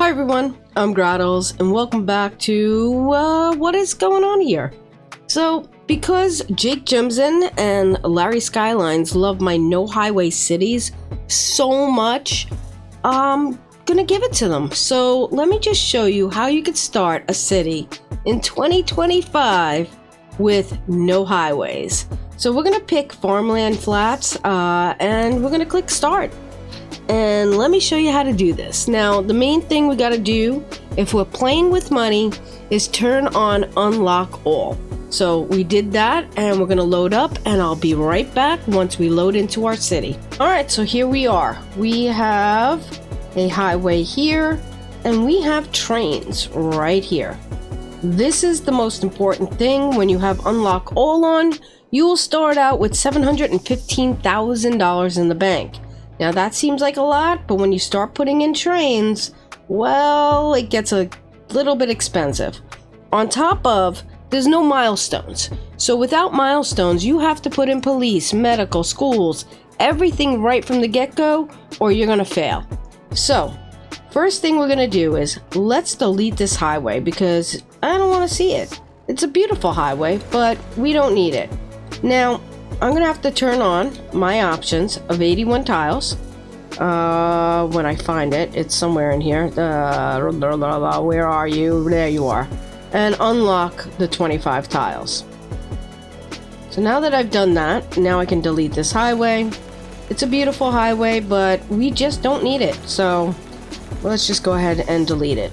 Hi everyone, I'm Grahtles, and welcome back to what is going on here. So, because Jake Jimson and Larry Skylines love my no highway cities so much, I'm gonna give it to them. So let me just show you how you could start a city in 2025 with no highways. So we're gonna pick farmland flats and we're gonna click start. And let me show you how to do this. Now, the main thing we gotta do if we're playing with money is turn on unlock all. So we did that and we're gonna load up and I'll be right back once we load into our city. All right, so here we are. We have a highway here and we have trains right here. This is the most important thing. When you have unlock all on, you will start out with $715,000 in the bank. Now that seems like a lot, but when you start putting in trains, well, it gets a little bit expensive. On top of, there's no milestones. So without milestones, you have to put in police, medical, schools, everything right from the get-go, or you're gonna fail. So, first thing we're gonna do is, let's delete this highway because I don't wanna see it. It's a beautiful highway, but we don't need it. Now, I'm gonna have to turn on my options of 81 tiles. When I find it, it's somewhere in here. Where are you? There you are. And unlock the 25 tiles. So now that I've done that, now I can delete this highway. It's a beautiful highway, but we just don't need it. So let's just go ahead and delete it.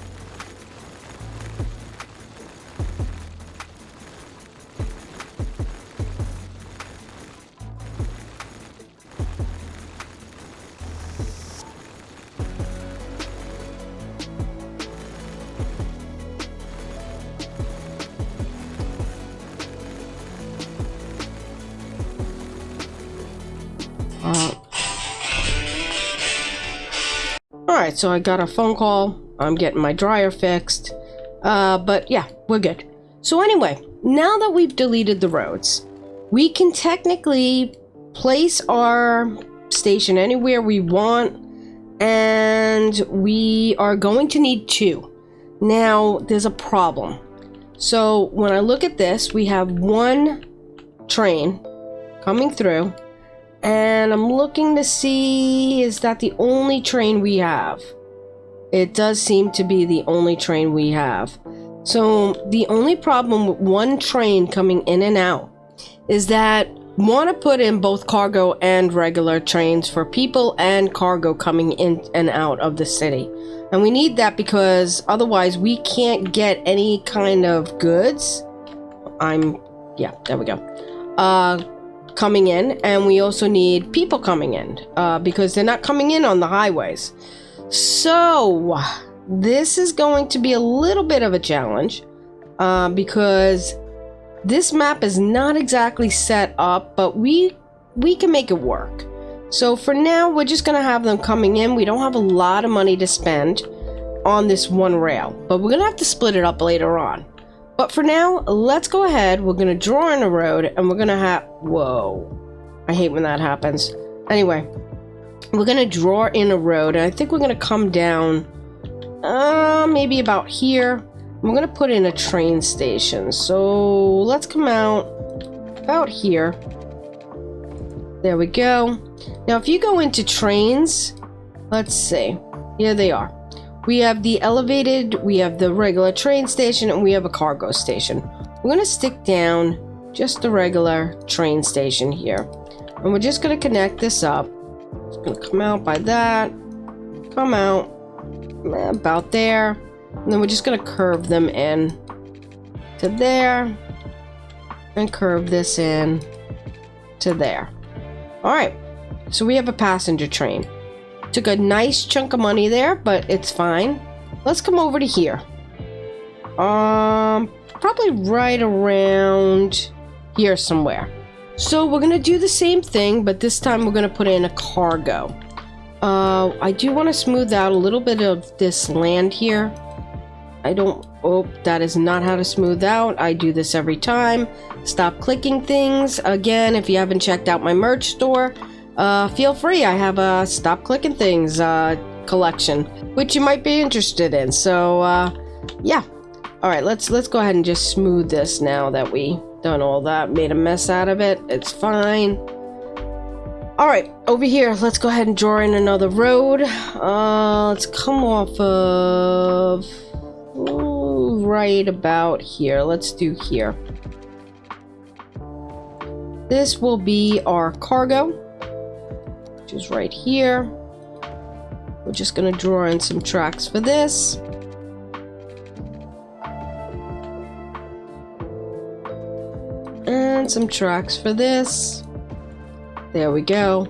Alright, so I got a phone call. I'm getting my dryer fixed. But yeah, we're good. So anyway, now that we've deleted the roads, we can technically place our station anywhere we want, and we are going to need 2. Now, there's a problem. So when I look at this, we have 1 train coming through. And I'm looking to see, is that the only train we have? It does seem to be the only train we have. So the only problem with 1 train coming in and out is that we want to put in both cargo and regular trains for people and cargo coming in and out of the city. And we need that because otherwise we can't get any kind of goods. Yeah, there we go. Coming in, and we also need people coming in because they're not coming in on the highways. So this is going to be a little bit of a challenge because this map is not exactly set up, but we can make it work. So for now, we're just gonna have them coming in. We don't have a lot of money to spend on this 1 rail, but we're gonna have to split it up later on. But for now, let's go ahead. We're going to draw in a road and we're going to have... Whoa. I hate when that happens. Anyway, we're going to draw in a road and I think we're going to come down maybe about here. We're going to put in a train station. So let's come out about here. There we go. Now, if you go into trains, let's see. Here they are. We have the elevated, we have the regular train station, and we have a cargo station. We're going to stick down just the regular train station here. And we're just going to connect this up. It's going to come out by that, come out about there, and then we're just going to curve them in to there, and curve this in to there. Alright, so we have a passenger train. Took a nice chunk of money there, but it's fine. Let's come over to here. Probably right around here somewhere. So we're gonna do the same thing, but this time we're gonna put in a cargo. I do want to smooth out a little bit of this land here. Oh, that is not how to smooth out. I do this every time. Stop clicking things. Again, if you haven't checked out my merch store, feel free. I have a stop clicking things collection, which you might be interested in. So yeah. All right, let's go ahead and just smooth this now that we done all that, made a mess out of it. It's fine. All right, over here, let's go ahead and draw in another road. Let's come off of right about here. Let's do here. This will be our cargo, which is right here. We're just gonna draw in some tracks for this. And some tracks for this. There we go.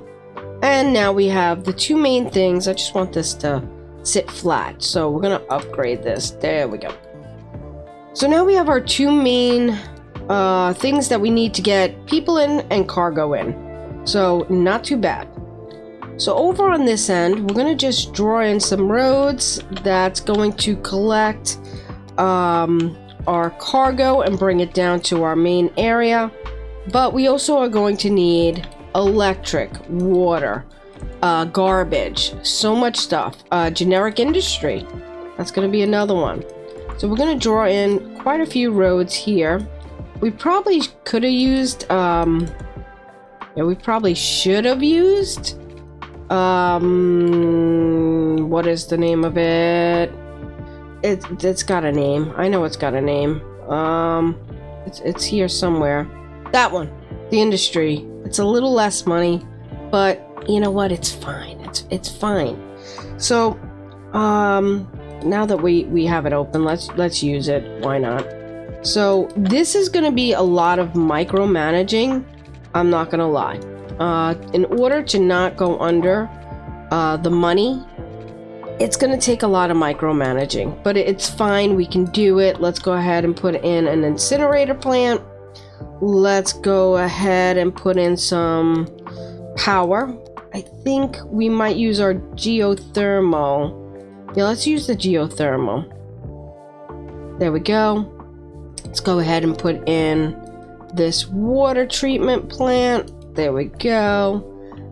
And now we have the two main things. I just want this to sit flat, so we're gonna upgrade this. There we go. So now we have our two main things that we need to get people in and cargo in. So not too bad. So over on this end, we're gonna just draw in some roads that's going to collect our cargo and bring it down to our main area. But we also are going to need electric, water, garbage, so much stuff. Generic industry, that's going to be another one. So we're going to draw in quite a few roads here. We probably could have used we probably should have used what is the name of it? It's got a name. I know it's got a name. It's here somewhere. That one, the industry. It's a little less money, but you know what? It's fine. It's fine. So, now that we have it open, let's use it. Why not? So this is going to be a lot of micromanaging. I'm not going to lie. In order to not go under the money, it's going to take a lot of micromanaging, but it's fine. We can do it. Let's go ahead and put in an incinerator plant. Let's go ahead and put in some power. I think we might use our geothermal. Yeah, let's use the geothermal. There we go. Let's go ahead and put in this water treatment plant. There we go.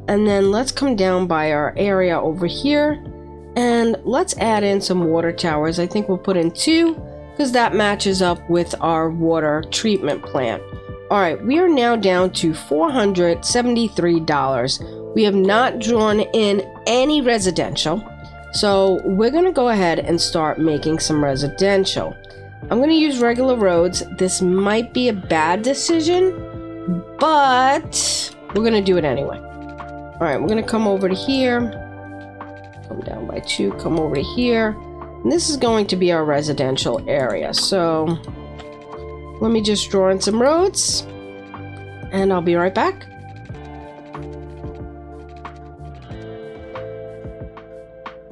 And then let's come down by our area over here. And let's add in some water towers. I think we'll put in 2 because that matches up with our water treatment plant. All right, we are now down to $473. We have not drawn in any residential. So we're gonna go ahead and start making some residential. I'm gonna use regular roads. This might be a bad decision, but we're gonna do it anyway. All right, we're gonna come over to here. Come down by 2, come over to here. And this is going to be our residential area. So let me just draw in some roads and I'll be right back.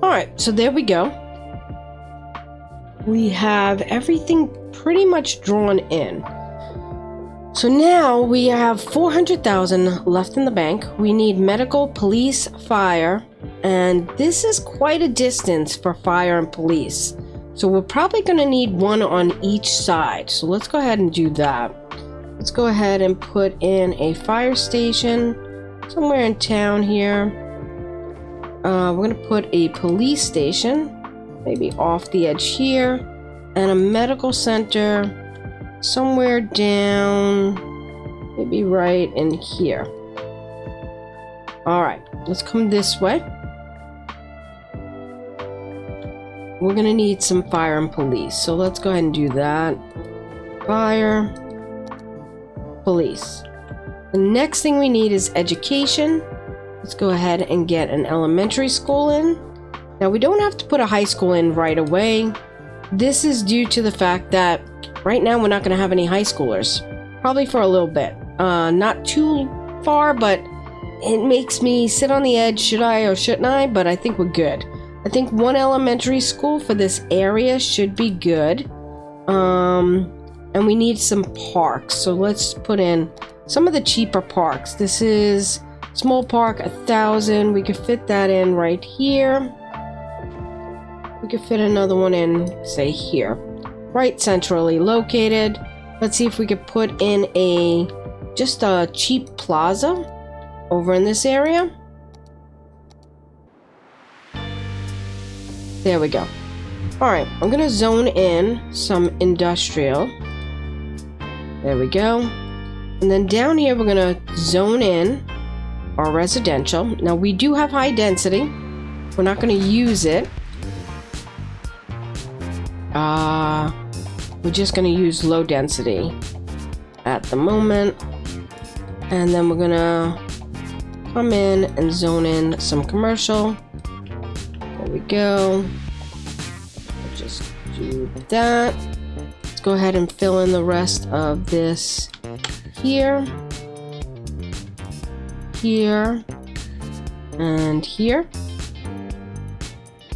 All right, so there we go. We have everything pretty much drawn in. So now we have 400,000 left in the bank. We need medical, police, fire, and this is quite a distance for fire and police. So we're probably going to need one on each side. So let's go ahead and do that. Let's go ahead and put in a fire station somewhere in town here. We're going to put a police station maybe off the edge here, and a medical center somewhere down maybe right in here. All right, let's come this way. We're gonna need some fire and police, so let's go ahead and do that. Fire, police. The next thing we need is education. Let's go ahead and get an elementary school in. Now we don't have to put a high school in right away. This is due to the fact that right now we're not going to have any high schoolers. Probably for a little bit. Not too far, but it makes me sit on the edge. Should I or shouldn't I? But I think we're good. I think one elementary school for this area should be good. And we need some parks. So let's put in some of the cheaper parks. This is small park, 1,000. We could fit that in right here. We could fit another one in, say here. Right centrally located. Let's see if we could put in just a cheap plaza over in this area. There we go. Alright, I'm gonna zone in some industrial. There we go. And then down here, we're gonna zone in our residential. Now, we do have high density. We're not gonna use it. We're just gonna use low density at the moment. And then we're gonna come in and zone in some commercial. There we go. Just do that. Let's go ahead and fill in the rest of this here, here, and here.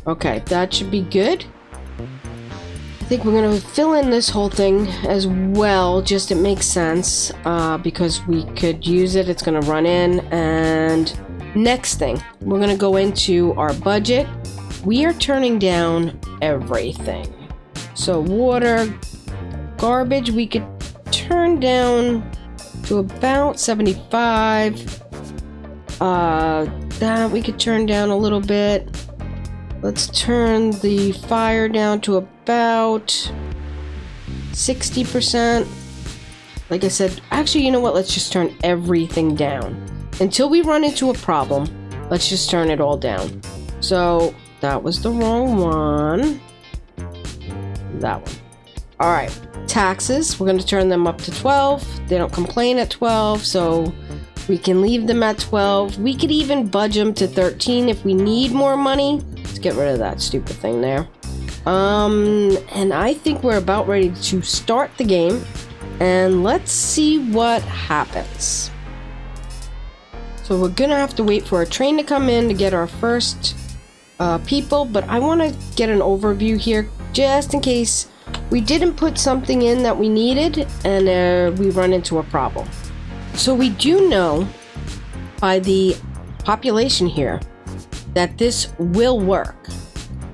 Okay, that should be good. I think we're gonna fill in this whole thing as well, just it makes sense, because we could use it. It's gonna run in. And next thing, we're gonna go into our budget. We are turning down everything. So water, garbage, we could turn down to about 75. That we could turn down a little bit. Let's turn the fire down to about 60%. Like I said, actually, you know what? Let's just turn everything down. Until we run into a problem, let's just turn it all down. So, that was the wrong one. That one. Alright, taxes. We're going to turn them up to 12. They don't complain at 12, so we can leave them at 12. We could even budge them to 13 if we need more money. Let's get rid of that stupid thing there. And I think we're about ready to start the game. And let's see what happens. So we're gonna have to wait for a train to come in to get our first people. But I want to get an overview here just in case we didn't put something in that we needed and we run into a problem. So we do know by the population here that this will work,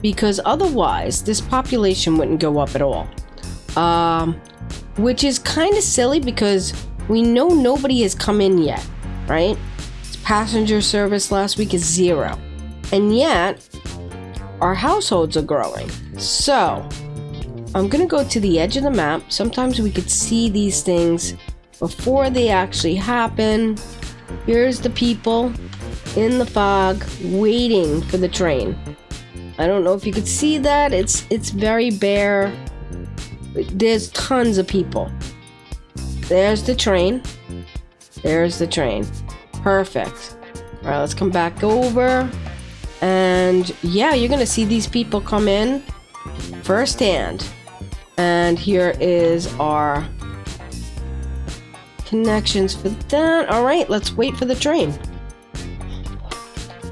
because otherwise this population wouldn't go up at all. Which is kind of silly because we know nobody has come in yet, right? Passenger service last week is 0. And yet, our households are growing. So, I'm going to go to the edge of the map. Sometimes we could see these things before they actually happen. Here's the people in the fog waiting for the train. I don't know if you could see that. It's very bare. There's tons of people. There's the train. There's the train. Perfect. All right, let's come back over. And yeah, you're going to see these people come in firsthand. And here is our connections for that. All right, let's wait for the train.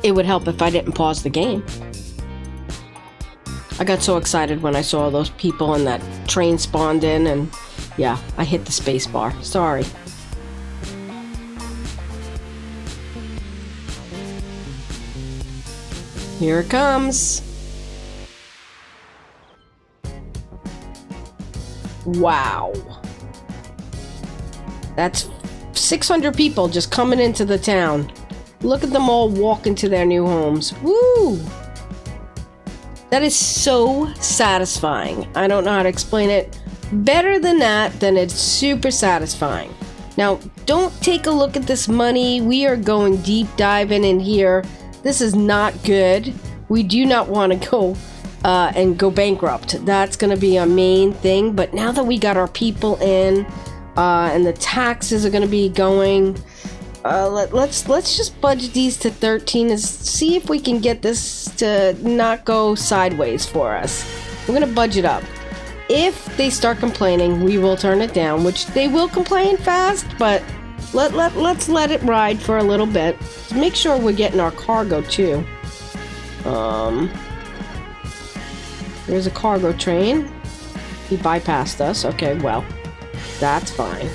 It would help if I didn't pause the game. I got so excited when I saw those people and that train spawned in, and yeah, I hit the space bar. Sorry. Here it comes. Wow. That's 600 people just coming into the town. Look at them all walk into their new homes. Woo! That is so satisfying. I don't know how to explain it better than that, then it's super satisfying. Now, don't take a look at this money. We are going deep diving in here. This is not good. We do not want to go and go bankrupt. That's going to be our main thing. But now that we got our people in and the taxes are going to be going, let's just budget these to 13 and see if we can get this to not go sideways for us. We're going to budget up. If they start complaining, we will turn it down, which they will complain fast, but let's let it ride for a little bit. Make sure we're getting our cargo too. There's a cargo train. He bypassed us. Okay, well, that's fine.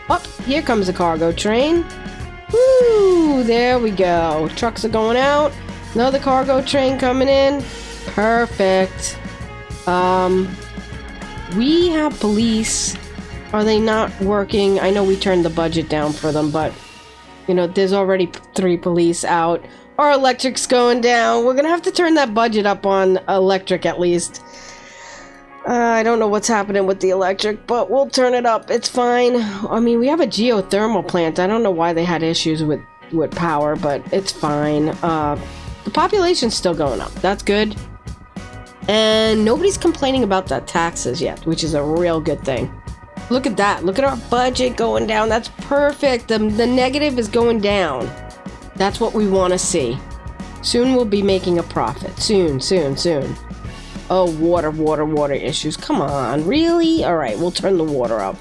Oh, here comes a cargo train. Woo! There we go. Trucks are going out. Another cargo train coming in. Perfect. We have police. Are they not working? I know we turned the budget down for them, but you know, there's already 3 police out. Our electric's going down. We're gonna have to turn that budget up on electric at least. I don't know what's happening with the electric, but we'll turn it up. It's fine. I mean, we have a geothermal plant. I don't know why they had issues with power, but it's fine. The population's still going up. That's good. And nobody's complaining about that taxes yet, which is a real good thing. Look at that. Look at our budget going down. That's perfect. The negative is going down. That's what we want to see. Soon we'll be making a profit. Soon. Oh, water issues. Come on, really? All right, we'll turn the water up.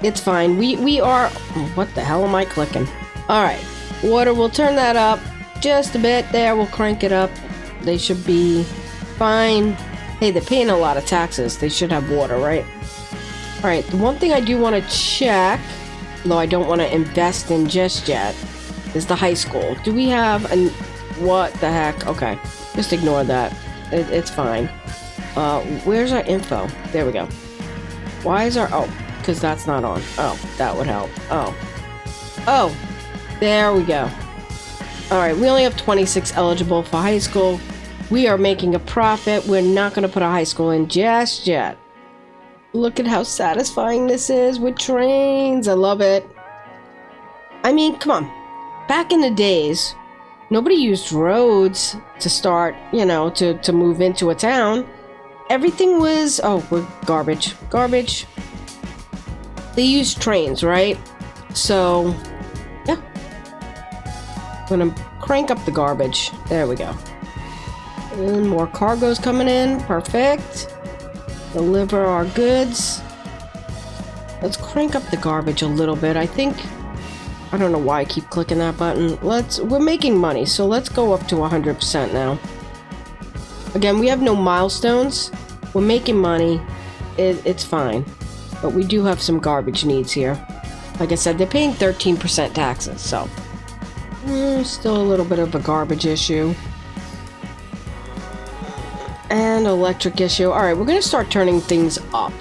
It's fine. We are... What the hell am I clicking? All right, water, we'll turn that up just a bit. There, we'll crank it up. They should be fine. Hey, they're paying a lot of taxes. They should have water, right? All right, the one thing I do want to check, though I don't want to invest in just yet, is the high school. Do we have an... What the heck? Okay, just ignore that. It's fine. Where's our info? There we go. Why is our... Oh, because that's not on. Oh, that would help. Oh, there we go. Alright, we only have 26 eligible for high school. We are making a profit. We're not going to put a high school in just yet. Look at how satisfying this is with trains. I love it. I mean, come on. Back in the days, nobody used roads to start, you know, to move into a town. Everything was... Oh, we're garbage. They used trains, right? So, yeah. I'm gonna crank up the garbage. There we go. And more cargo's coming in. Perfect. Deliver our goods. Let's crank up the garbage a little bit. I think... I don't know why I keep clicking that button. We're making money, so let's go up to 100% now. Again, we have no milestones. We're making money. It's fine. But we do have some garbage needs here. Like I said, they're paying 13% taxes, so... still a little bit of a garbage issue. And electric issue. Alright, we're going to start turning things up.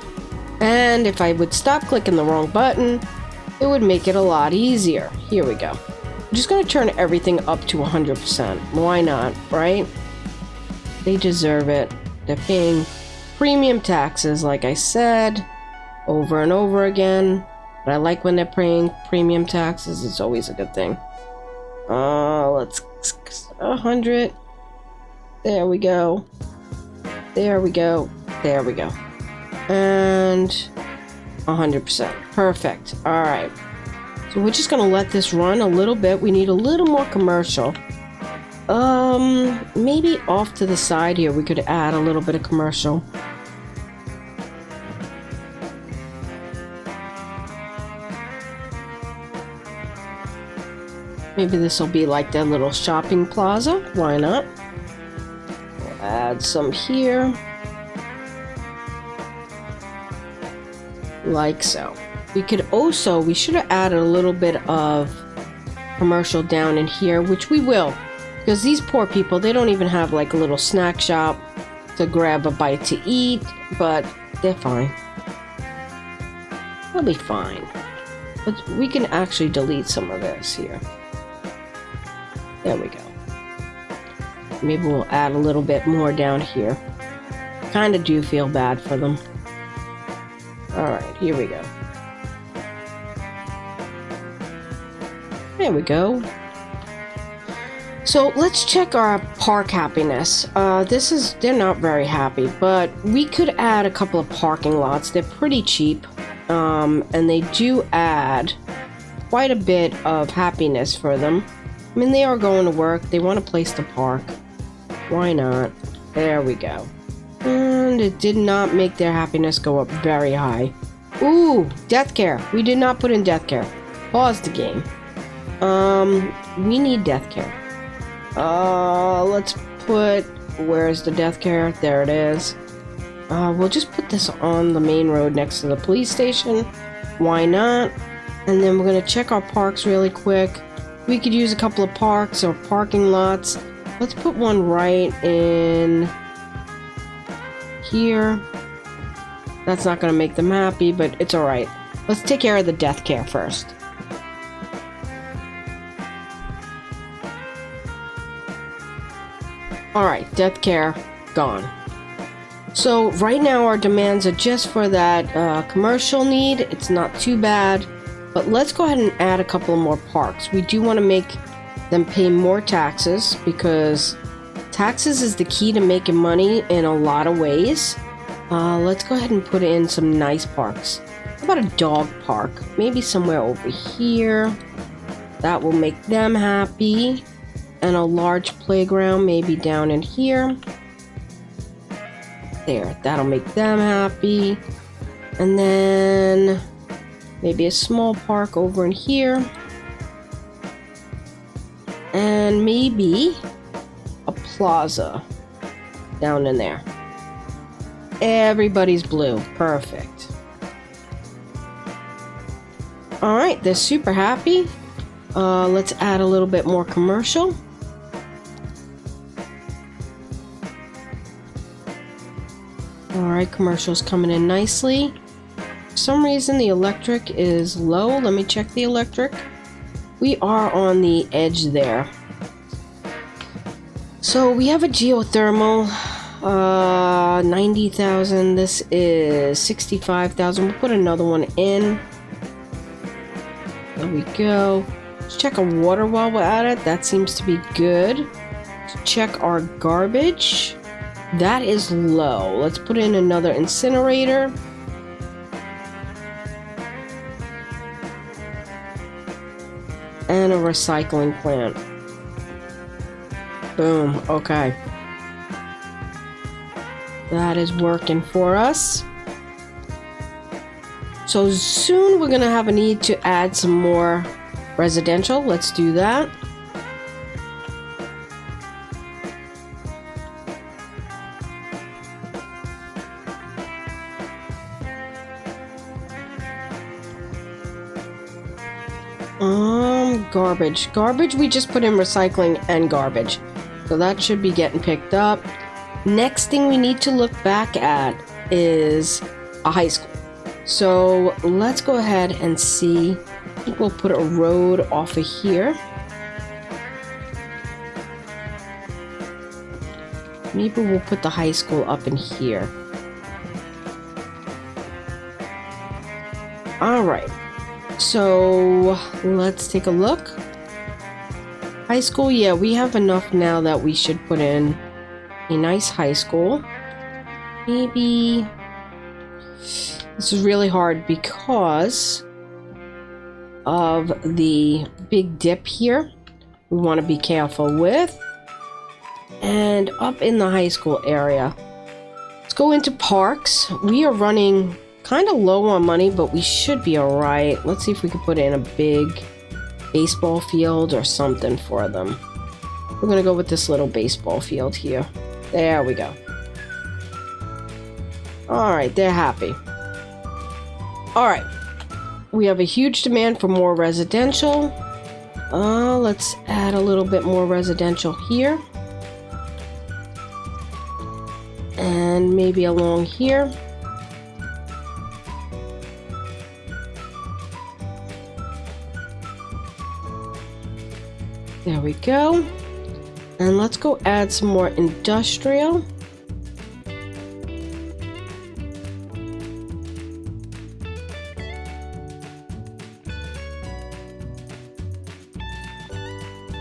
And if I would stop clicking the wrong button, it would make it a lot easier. Here we go. I'm just going to turn everything up to 100%. Why not, right? They deserve it. They're paying premium taxes, like I said, over and over again. But I like when they're paying premium taxes. It's always a good thing. Let's 100. There we go. There we go. There we go. And 100%. Perfect. All right. So we're just gonna let this run a little bit. We need a little more commercial. Maybe off to the side here we could add a little bit of commercial. Maybe this will be like that little shopping plaza. Why not? We'll add some here. Like so. We could also, we should have added a little bit of commercial down in here, which we will. Because these poor people, they don't even have like a little snack shop to grab a bite to eat, but they're fine. They'll be fine. But we can actually delete some of this here. There we go. Maybe we'll add a little bit more down here. Kind of do feel bad for them. Alright, here we go. There we go. So let's check our park happiness. They're not very happy, but we could add a couple of parking lots. They're pretty cheap, and they do add quite a bit of happiness for them. I mean, they are going to work. They want a place to park. Why not? There we go. And it did not make their happiness go up very high. Ooh, death care. We did not put in death care. Pause the game. We need death care. Let's put... Where's the death care? There it is. We'll just put this on the main road next to the police station. Why not? And then we're going to check our parks really quick. We could use a couple of parks or parking lots. Let's put one right in here. That's not going to make them happy, but it's alright. Let's take care of the death care first. Alright, death care, gone. So right now our demands are just for that commercial need. It's not too bad. But let's go ahead and add a couple of more parks. We do want to make them pay more taxes because taxes is the key to making money in a lot of ways. Let's go ahead and put in some nice parks. How about a dog park? Maybe somewhere over here. That will make them happy. And a large playground maybe down in here. There, that'll make them happy. And then maybe a small park over in here. And maybe a plaza down in there. Everybody's blue. Perfect. Alright, they're super happy. Let's add a little bit more commercial. Alright, commercial's coming in nicely. For some reason the electric is low. Let me check the electric. We are on the edge there. So we have a geothermal, 90,000. This is 65,000. We'll put another one in. There we go. Let's check our water while we're at it. That seems to be good. Let's check our garbage. That is low. Let's put in another incinerator. And a recycling plant. Boom. Okay. That is working for us. So soon we're going to have a need to add some more residential. Let's do that. Garbage. Garbage, we just put in recycling and garbage. So that should be getting picked up. Next thing we need to look back at is a high school. So let's go ahead and see. I think we'll put a road off of here. Maybe we'll put the high school up in here. Alright. So let's take a look. High school, yeah, we have enough now that we should put in a nice high school. Maybe this is really hard because of the big dip here. We want to be careful with. And up in the high school area, let's go into parks. We are running kind of low on money, but we should be all right. Let's see if we can put in a big baseball field or something for them. We're gonna go with this little baseball field here. There we go. All right, they're happy. All right, we have a huge demand for more residential. Let's add a little bit more residential here. And maybe along here. There we go. And let's go add some more industrial.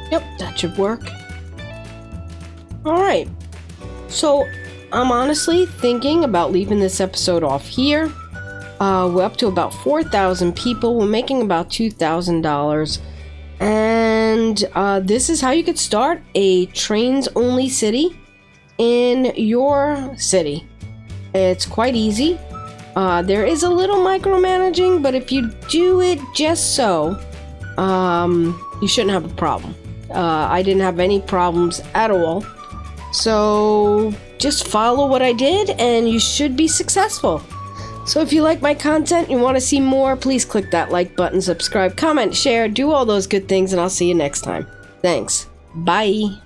Yep, that should work. Alright. So, I'm honestly thinking about leaving this episode off here. We're up to about 4,000 people. We're making about $2,000. And this is how you could start a trains-only city in your city. It's quite easy. There is a little micromanaging, but if you do it just so, you shouldn't have a problem. I didn't have any problems at all. So just follow what I did and you should be successful. So if you like my content and you want to see more, please click that like button, subscribe, comment, share, do all those good things, and I'll see you next time. Thanks. Bye.